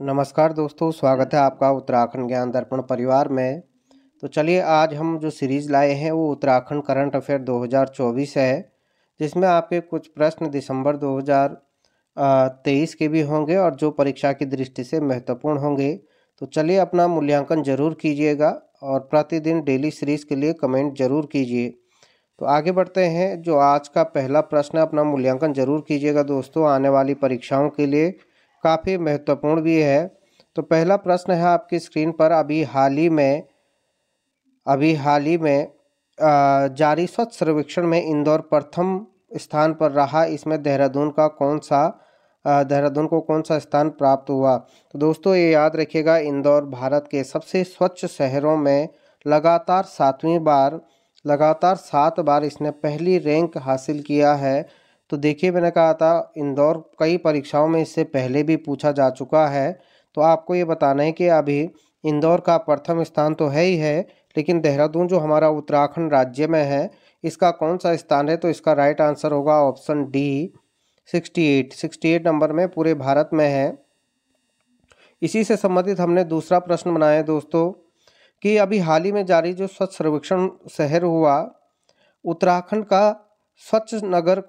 नमस्कार दोस्तों, स्वागत है आपका उत्तराखंड ज्ञान दर्पण परिवार में। तो चलिए आज हम जो सीरीज़ लाए हैं वो उत्तराखंड करंट अफेयर 2024 है, जिसमें आपके कुछ प्रश्न दिसंबर 2023 के भी होंगे और जो परीक्षा की दृष्टि से महत्वपूर्ण होंगे। तो चलिए अपना मूल्यांकन ज़रूर कीजिएगा और प्रतिदिन डेली सीरीज़ के लिए कमेंट ज़रूर कीजिए। तो आगे बढ़ते हैं। जो आज का पहला प्रश्न है, अपना मूल्यांकन ज़रूर कीजिएगा दोस्तों, आने वाली परीक्षाओं के लिए काफ़ी महत्वपूर्ण भी है। तो पहला प्रश्न है आपकी स्क्रीन पर। अभी हाल ही में जारी स्वच्छ सर्वेक्षण में इंदौर प्रथम स्थान पर रहा। इसमें देहरादून को कौन सा स्थान प्राप्त हुआ? तो दोस्तों ये याद रखिएगा, इंदौर भारत के सबसे स्वच्छ शहरों में लगातार 7 बार इसने पहली रैंक हासिल किया है। तो देखिए, मैंने कहा था इंदौर कई परीक्षाओं में इससे पहले भी पूछा जा चुका है। तो आपको ये बताना है कि अभी इंदौर का प्रथम स्थान तो है ही है, लेकिन देहरादून जो हमारा उत्तराखंड राज्य में है, इसका कौन सा स्थान है? तो इसका राइट आंसर होगा ऑप्शन डी, 68 नंबर में पूरे भारत में है। इसी से संबंधित हमने दूसरा प्रश्न बनाया है दोस्तों कि अभी हाल ही में जारी जो स्वच्छ सर्वेक्षण शहर हुआ, उत्तराखंड का स्वच्छ शहर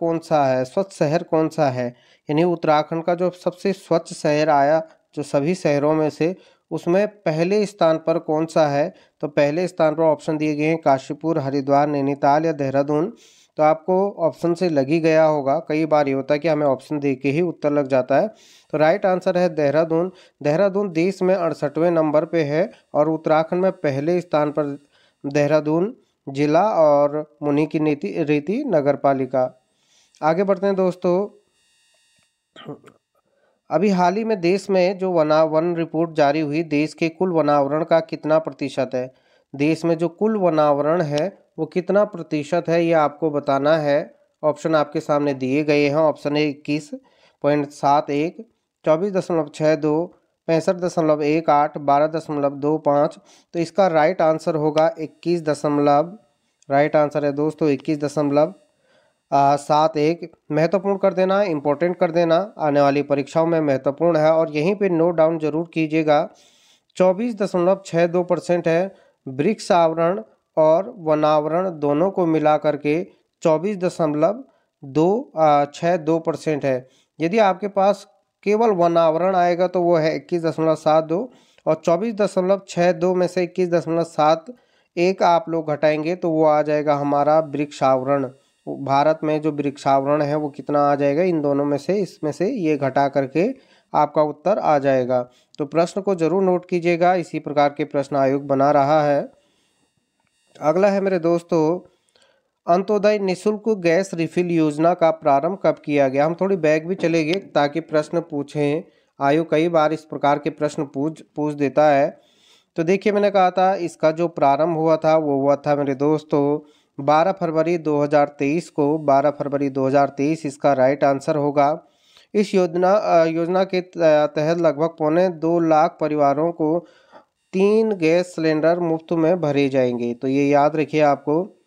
कौन सा है? यानी उत्तराखंड का जो सबसे स्वच्छ शहर आया जो सभी शहरों में से, उसमें पहले स्थान पर कौन सा है? तो पहले स्थान पर ऑप्शन दिए गए हैं काशीपुर, हरिद्वार, नैनीताल या देहरादून। तो आपको ऑप्शन से लग ही गया होगा, कई बार ये होता है कि हमें ऑप्शन दे के ही उत्तर लग जाता है। तो राइट आंसर है देहरादून। देहरादून देश में 68वें नंबर पे है और उत्तराखंड में पहले स्थान पर देहरादून जिला और मुनि की रीति नगर पालिका। आगे बढ़ते हैं दोस्तों। अभी हाल ही में देश में जो वन रिपोर्ट जारी हुई, देश के कुल वनावरण का कितना प्रतिशत है? देश में जो कुल वनावरण है वो कितना प्रतिशत है, ये आपको बताना है। ऑप्शन आपके सामने दिए गए हैं। ऑप्शन है 21.71, 24.62, 65.18, 12.25। तो इसका राइट आंसर होगा 21 राइट आंसर है दोस्तों 21.71। महत्वपूर्ण कर देना, इम्पोर्टेंट कर देना, आने वाली परीक्षाओं में महत्वपूर्ण है और यहीं पे नोट डाउन जरूर कीजिएगा। 24.62% है। वृक्ष आवरण और वनावरण दोनों को मिला करके 24.262% है। यदि आपके पास केवल वनावरण आएगा तो वो है 21.72 और 24.62 में से 21.71 आप लोग घटाएंगे तो वो आ जाएगा हमारा वृक्षावरण। भारत में जो वृक्षावरण है वो कितना आ जाएगा, इन दोनों में से इसमें से ये घटा करके आपका उत्तर आ जाएगा। तो प्रश्न को जरूर नोट कीजिएगा, इसी प्रकार के प्रश्न आयोग बना रहा है। अगला है मेरे दोस्तों, अंत्योदय निःशुल्क गैस रिफिल योजना का प्रारंभ कब किया गया? हम थोड़ी बैक भी चलेंगे ताकि प्रश्न पूछें। आयोग कई बार इस प्रकार के प्रश्न पूछ देता है। तो देखिए, मैंने कहा था इसका जो प्रारंभ हुआ था वो हुआ था मेरे दोस्तों 12 फरवरी 2023 को। 12 फरवरी 2023 इसका राइट आंसर होगा। इस योजना के तहत लगभग 2.25 लाख परिवारों को 3 गैस सिलेंडर मुफ्त में भरे जाएंगे। तो ये याद रखिए आपको।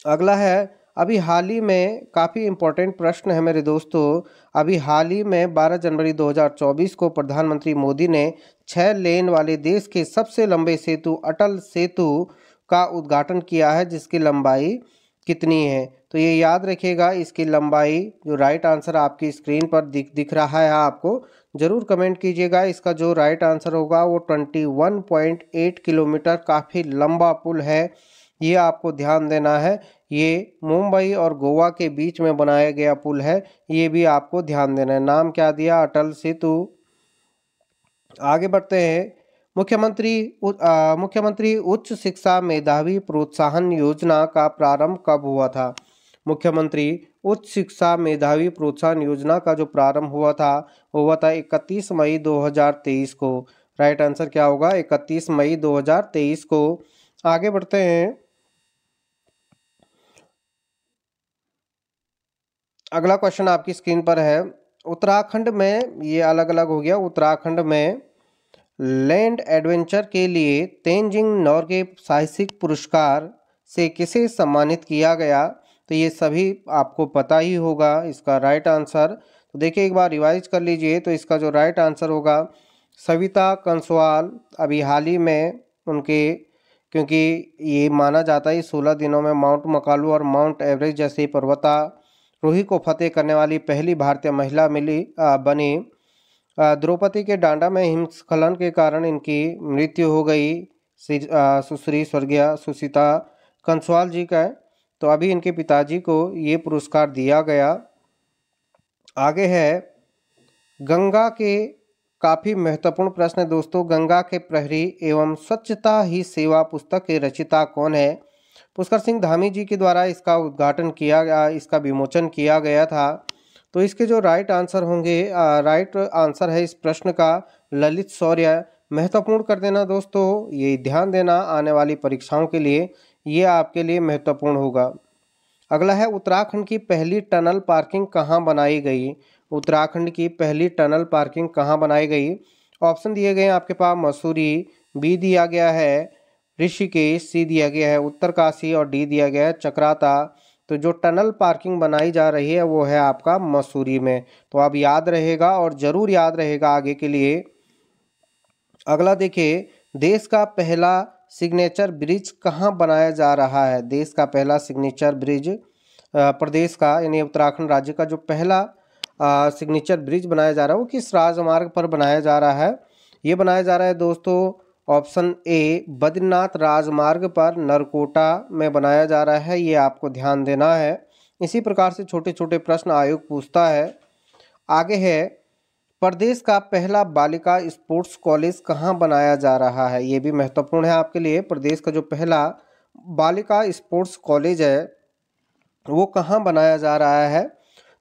अगला है, अभी हाल ही में काफ़ी इम्पोर्टेंट प्रश्न है मेरे दोस्तों। अभी हाल ही में 12 जनवरी 2024 को प्रधानमंत्री मोदी ने 6 लेन वाले देश के सबसे लंबे सेतु अटल सेतु का उद्घाटन किया है, जिसकी लंबाई कितनी है? तो ये याद रखिएगा, इसकी लंबाई जो राइट आंसर आपकी स्क्रीन पर दिख रहा है आपको, ज़रूर कमेंट कीजिएगा। इसका जो राइट आंसर होगा वो 21.8 किलोमीटर, काफ़ी लंबा पुल है, ये आपको ध्यान देना है। ये मुंबई और गोवा के बीच में बनाया गया पुल है, ये भी आपको ध्यान देना है। नाम क्या दिया? अटल सेतु। आगे बढ़ते हैं। मुख्यमंत्री उच्च शिक्षा मेधावी प्रोत्साहन योजना का प्रारंभ कब हुआ था? मुख्यमंत्री उच्च शिक्षा मेधावी प्रोत्साहन योजना का जो प्रारंभ हुआ था वो हुआ था 31 मई 2023 को। राइट आंसर क्या होगा? 31 मई 2023 को। आगे बढ़ते हैं। अगला क्वेश्चन आपकी स्क्रीन पर है। उत्तराखंड में, ये अलग अलग हो गया, उत्तराखंड में लैंड एडवेंचर के लिए तेंजिंग नोर्गे साहसिक पुरस्कार से किसे सम्मानित किया गया? तो ये सभी आपको पता ही होगा। इसका राइट आंसर तो देखिए एक बार रिवाइज कर लीजिए। तो इसका जो राइट आंसर होगा सविता कंसवाल। अभी हाल ही में उनके, क्योंकि ये माना जाता है 16 दिनों में माउंट मकालू और माउंट एवरेस्ट जैसे पर्वतारोही को फतेह करने वाली पहली भारतीय महिला बनी। द्रौपदी के डांडा में हिमस्खलन के कारण इनकी मृत्यु हो गई। सुश्री स्वर्गीय सुशीता कंसवाल जी का है। तो अभी इनके पिताजी को ये पुरस्कार दिया गया। आगे है गंगा के काफ़ी महत्वपूर्ण प्रश्न है दोस्तों। गंगा के प्रहरी एवं स्वच्छता ही सेवा पुस्तक के रचिता कौन है? पुष्कर सिंह धामी जी के द्वारा इसका उद्घाटन किया गया, इसका विमोचन किया गया था। तो इसके जो राइट आंसर होंगे, राइट आंसर है इस प्रश्न का ललित शौर्य। महत्वपूर्ण कर देना दोस्तों, ये ध्यान देना आने वाली परीक्षाओं के लिए, ये आपके लिए महत्वपूर्ण होगा। अगला है उत्तराखंड की पहली टनल पार्किंग कहाँ बनाई गई? उत्तराखंड की पहली टनल पार्किंग कहाँ बनाई गई? ऑप्शन दिए गए हैं आपके पास मसूरी, बी दिया गया है ऋषिकेश, सी दिया गया है उत्तरकाशी और डी दिया गया है चक्राता। तो जो टनल पार्किंग बनाई जा रही है वो है आपका मसूरी में। तो अब याद रहेगा और ज़रूर याद रहेगा आगे के लिए। अगला देखिए, देश का पहला सिग्नेचर ब्रिज कहाँ बनाया जा रहा है? देश का पहला सिग्नेचर ब्रिज प्रदेश का यानी उत्तराखंड राज्य का जो पहला सिग्नेचर ब्रिज बनाया जा रहा है वो किस राजमार्ग पर बनाया जा रहा है? ये बनाया जा रहा है दोस्तों ऑप्शन ए बद्रीनाथ राजमार्ग पर नरकोटा में बनाया जा रहा है। ये आपको ध्यान देना है। इसी प्रकार से छोटे छोटे प्रश्न आयोग पूछता है। आगे है प्रदेश का पहला बालिका स्पोर्ट्स कॉलेज कहाँ बनाया जा रहा है? ये भी महत्वपूर्ण है आपके लिए। प्रदेश का जो पहला बालिका स्पोर्ट्स कॉलेज है वो कहाँ बनाया जा रहा है?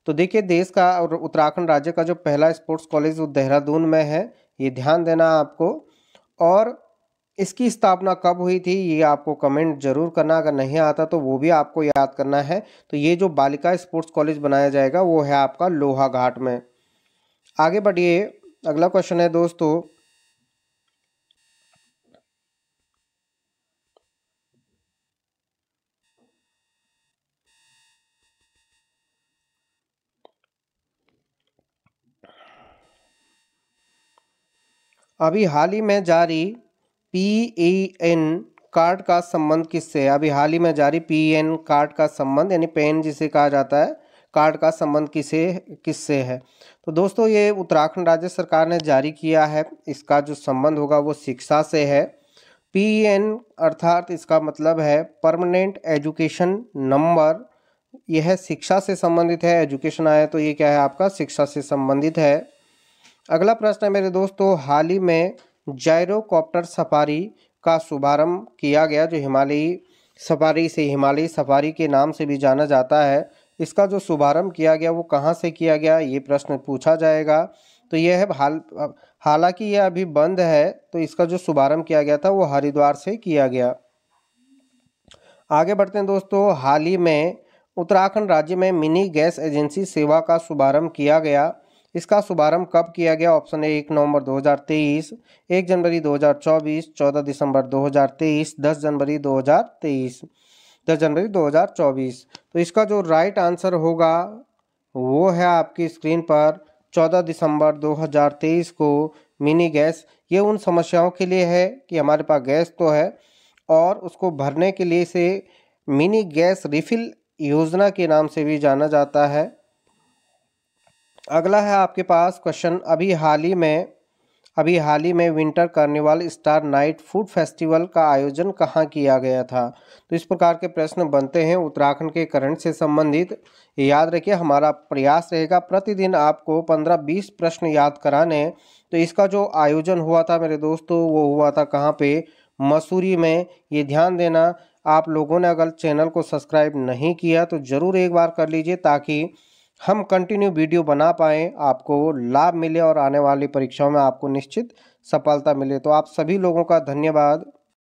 तो देखिए देश का और उत्तराखंड राज्य का जो पहला स्पोर्ट्स कॉलेज वो देहरादून में है, ये ध्यान देना आपको। और इसकी स्थापना कब हुई थी ये आपको कमेंट जरूर करना, अगर नहीं आता तो वो भी आपको याद करना है। तो ये जो बालिका स्पोर्ट्स कॉलेज बनाया जाएगा वो है आपका लोहाघाट में। आगे बढ़िए, अगला क्वेश्चन है दोस्तों, अभी हाल ही में जारी PEN कार्ड का संबंध किससे है? अभी हाल ही में जारी PEN कार्ड का संबंध यानी पेन जिसे कहा जाता है, कार्ड का संबंध किससे है? तो दोस्तों ये उत्तराखंड राज्य सरकार ने जारी किया है। इसका जो संबंध होगा वो शिक्षा से है। PEN अर्थात इसका मतलब है परमानेंट एजुकेशन नंबर। यह शिक्षा से संबंधित है। एजुकेशन आया तो ये क्या है आपका शिक्षा से संबंधित है। अगला प्रश्न है मेरे दोस्तों, हाल ही में जायरोकॉप्टर सफारी का शुभारंभ किया गया, जो हिमालयी सफारी से हिमालयी सफारी के नाम से भी जाना जाता है। इसका जो शुभारंभ किया गया वो कहाँ से किया गया, ये प्रश्न पूछा जाएगा। तो यह है हालांकि यह अभी बंद है, तो इसका जो शुभारंभ किया गया था वो हरिद्वार से किया गया। आगे बढ़ते हैं दोस्तों, हाल ही में उत्तराखंड राज्य में मिनी गैस एजेंसी सेवा का शुभारंभ किया गया। इसका शुभारंभ कब किया गया? ऑप्शन ए 1 नवंबर 2023, 1 जनवरी 2024, 14 दिसंबर 2023, 10 जनवरी 2023, 10 जनवरी 2024। तो इसका जो राइट आंसर होगा वो है आपकी स्क्रीन पर 14 दिसंबर 2023 को मिनी गैस। ये उन समस्याओं के लिए है कि हमारे पास गैस तो है और उसको भरने के लिए से मिनी गैस रिफिल योजना के नाम से भी जाना जाता है। अगला है आपके पास क्वेश्चन, अभी हाल ही में winter carnival star night food festival का आयोजन कहाँ किया गया था? तो इस प्रकार के प्रश्न बनते हैं उत्तराखंड के करंट से संबंधित। याद रखिए हमारा प्रयास रहेगा प्रतिदिन आपको 15-20 प्रश्न याद कराने। तो इसका जो आयोजन हुआ था मेरे दोस्तों वो हुआ था कहाँ पे? मसूरी में। ये ध्यान देना, आप लोगों ने अगर चैनल को सब्सक्राइब नहीं किया तो ज़रूर एक बार कर लीजिए ताकि हम कंटिन्यू वीडियो बना पाएँ, आपको लाभ मिले और आने वाली परीक्षाओं में आपको निश्चित सफलता मिले। तो आप सभी लोगों का धन्यवाद।